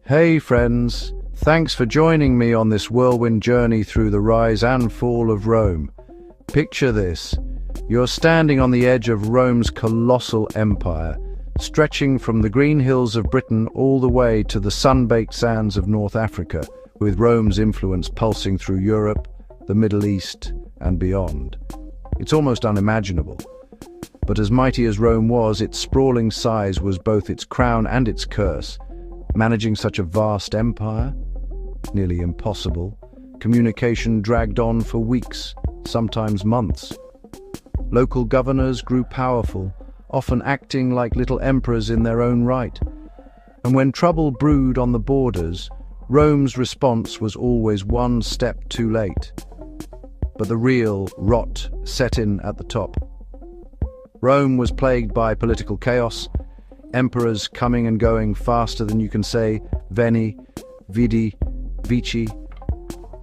Hey friends, thanks for joining me on this whirlwind journey through the rise and fall of Rome. Picture this. You're standing on the edge of Rome's colossal empire, stretching from the green hills of Britain all the way to the sun-baked sands of North Africa, with Rome's influence pulsing through Europe, the Middle East, and beyond. It's almost unimaginable. But as mighty as Rome was, its sprawling size was both its crown and its curse. Managing such a vast empire? Nearly impossible. Communication dragged on for weeks, sometimes months. Local governors grew powerful, often acting like little emperors in their own right. And when trouble brewed on the borders, Rome's response was always one step too late. But the real rot set in at the top. Rome was plagued by political chaos, emperors coming and going faster than you can say Veni, Vidi, Vici,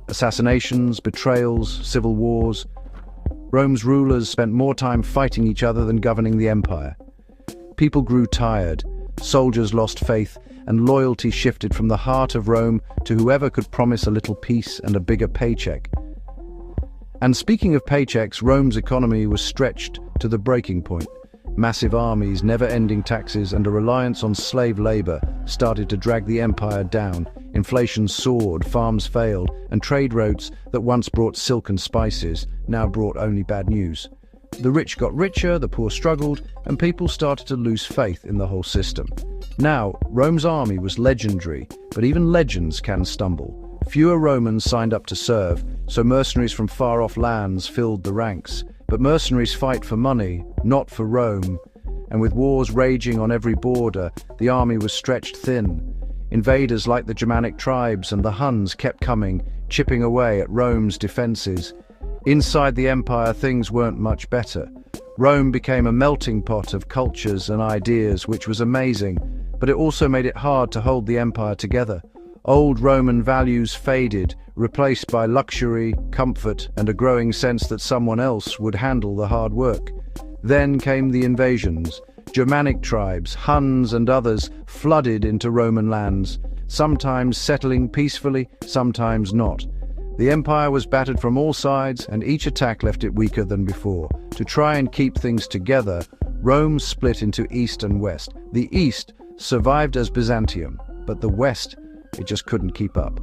assassinations, betrayals, civil wars. Rome's rulers spent more time fighting each other than governing the empire. People grew tired, soldiers lost faith, and loyalty shifted from the heart of Rome to whoever could promise a little peace and a bigger paycheck. And speaking of paychecks, Rome's economy was stretched to the breaking point. Massive armies, never-ending taxes, and a reliance on slave labor started to drag the empire down. Inflation soared, farms failed, and trade routes that once brought silk and spices now brought only bad news. The rich got richer, the poor struggled, and people started to lose faith in the whole system. Now, Rome's army was legendary, but even legends can stumble. Fewer Romans signed up to serve, so mercenaries from far-off lands filled the ranks. But mercenaries fight for money, not for Rome. And with wars raging on every border, the army was stretched thin. Invaders like the Germanic tribes and the Huns kept coming, chipping away at Rome's defenses. Inside the empire, things weren't much better. Rome became a melting pot of cultures and ideas, which was amazing, but it also made it hard to hold the empire together. Old Roman values faded, replaced by luxury, comfort, and a growing sense that someone else would handle the hard work. Then came the invasions. Germanic tribes, Huns and others flooded into Roman lands, sometimes settling peacefully, sometimes not. The empire was battered from all sides, and each attack left it weaker than before. To try and keep things together, Rome split into East and West. The East survived as Byzantium, but the West, it just couldn't keep up.